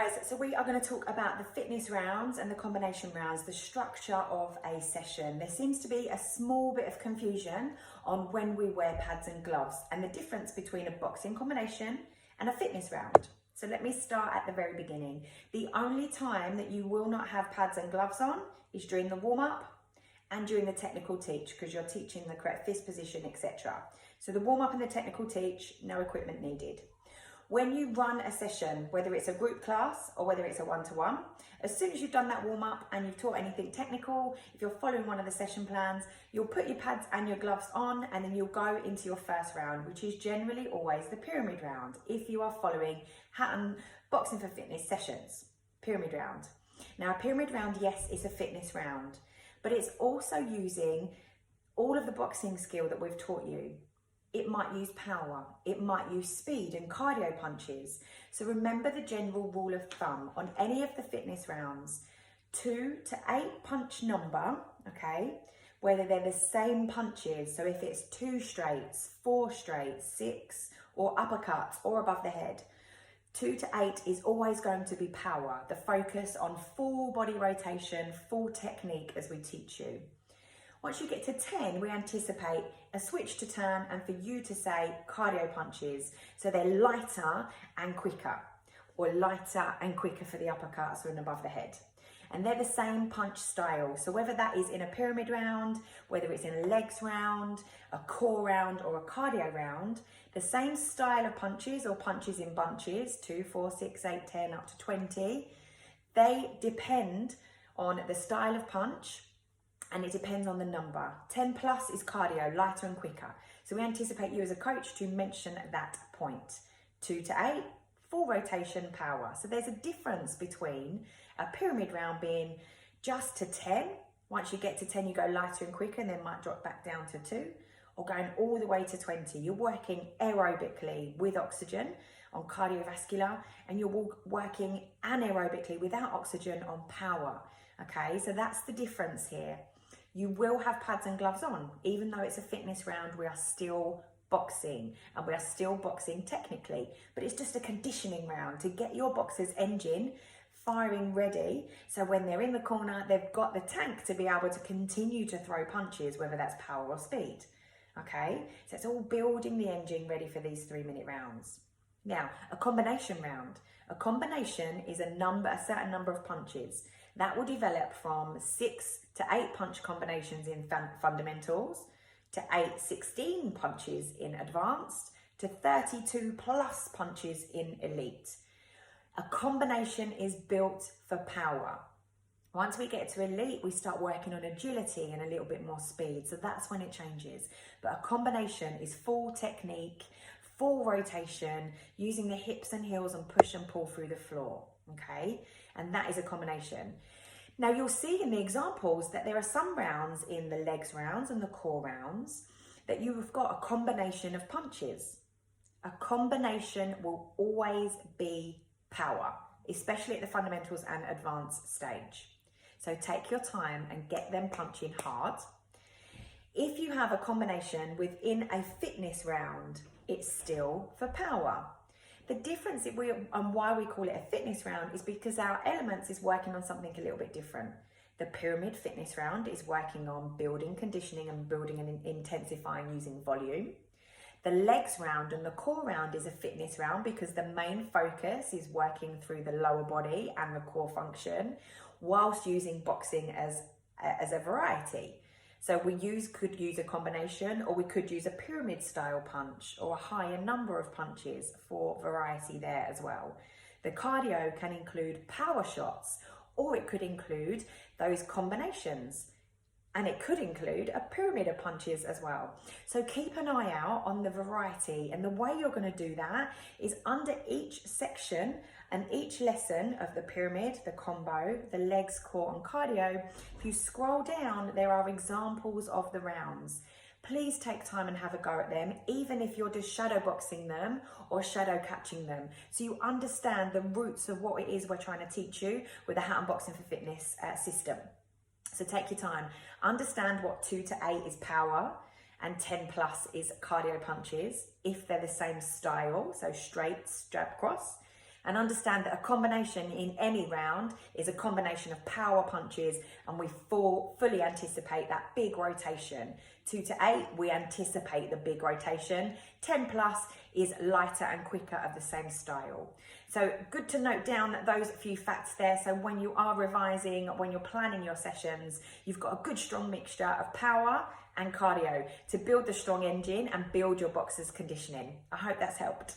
guys, so we are going to talk about the fitness rounds and the combination rounds, the structure of a session. There seems to be a small bit of confusion on when we wear pads and gloves and the difference between a boxing combination and a fitness round. So let me start at the very beginning. The only time that you will not have pads and gloves on is during the warm-up and during the technical teach, because you're teaching the correct fist position, etc. So the warm-up and the technical teach, no equipment needed. When you run a session, whether it's a group class or whether it's a one-to-one, as soon as you've done that warm-up and you've taught anything technical, if you're following one of the session plans, you'll put your pads and your gloves on, and then you'll go into your first round, which is generally always the pyramid round, if you are following Hatton Boxing for Fitness sessions. Pyramid round. Now, a pyramid round, yes, is a fitness round, but it's also using all of the boxing skill that we've taught you. It might use power, it might use speed and cardio punches. So remember the general rule of thumb on any of the fitness rounds, 2 to 8 punch number, okay? Whether they're the same punches, so if it's 2 straights, 4 straights, 6, or uppercuts or above the head, 2 to 8 is always going to be power, the focus on full body rotation, full technique as we teach you. Once you get to 10, we anticipate a switch to turn and for you to say cardio punches. So they're lighter and quicker, or lighter and quicker for the uppercuts and above the head. And they're the same punch style. So whether that is in a pyramid round, whether it's in a legs round, a core round, or a cardio round, the same style of punches or punches in bunches, 2, 4, 6, 8, 10, up to 20, they depend on the style of punch, and it depends on the number. 10 plus is cardio, lighter and quicker. So we anticipate you as a coach to mention that point. 2 to 8, full rotation, power. So there's a difference between a pyramid round being just to 10. Once you get to 10, you go lighter and quicker and then might drop back down to 2, or going all the way to 20. You're working aerobically with oxygen on cardiovascular, and you're working anaerobically without oxygen on power. Okay, so that's the difference here. You will have pads and gloves on. Even though it's a fitness round, we are still boxing, and we are still boxing technically, but it's just a conditioning round to get your boxer's engine firing ready. So when they're in the corner, they've got the tank to be able to continue to throw punches, whether that's power or speed. Okay, so it's all building the engine ready for these 3-minute rounds. Now, a combination round. A combination is a certain number of punches. That will develop from 6 to 8 punch combinations in fundamentals, to 16 punches in advanced, to 32 plus punches in elite. A combination is built for power. Once we get to elite, we start working on agility and a little bit more speed. So that's when it changes. But a combination is full technique, full rotation, using the hips and heels and push and pull through the floor. Okay, and that is a combination. Now you'll see in the examples that there are some rounds in the legs rounds and the core rounds that you've got a combination of punches. A combination will always be power, especially at the fundamentals and advanced stage. So take your time and get them punching hard. If you have a combination within a fitness round, it's still for power. The difference and why we call it a fitness round is because our elements is working on something a little bit different. The pyramid fitness round is working on building conditioning and building and intensifying using volume. The legs round and the core round is a fitness round because the main focus is working through the lower body and the core function, whilst using boxing as a variety. So we could use a combination, or we could use a pyramid style punch or a higher number of punches for variety there as well. The cardio can include power shots, or it could include those combinations. And it could include a pyramid of punches as well. So keep an eye out on the variety, and the way you're going to do that is under each section and each lesson of the pyramid, the combo, the legs, core and cardio. If you scroll down, there are examples of the rounds. Please take time and have a go at them, even if you're just shadow boxing them or shadow catching them, so you understand the roots of what it is we're trying to teach you with the Hatton Boxing for Fitness system. So take your time, understand what 2 to 8 is power and 10 plus is cardio punches, if they're the same style, so straight, strap, cross. And understand that a combination in any round is a combination of power punches, and we fully anticipate that big rotation. 2 to 8, we anticipate the big rotation. 10 plus is lighter and quicker of the same style. So good to note down those few facts there. So when you are revising, when you're planning your sessions, you've got a good strong mixture of power and cardio to build the strong engine and build your boxer's conditioning. I hope that's helped.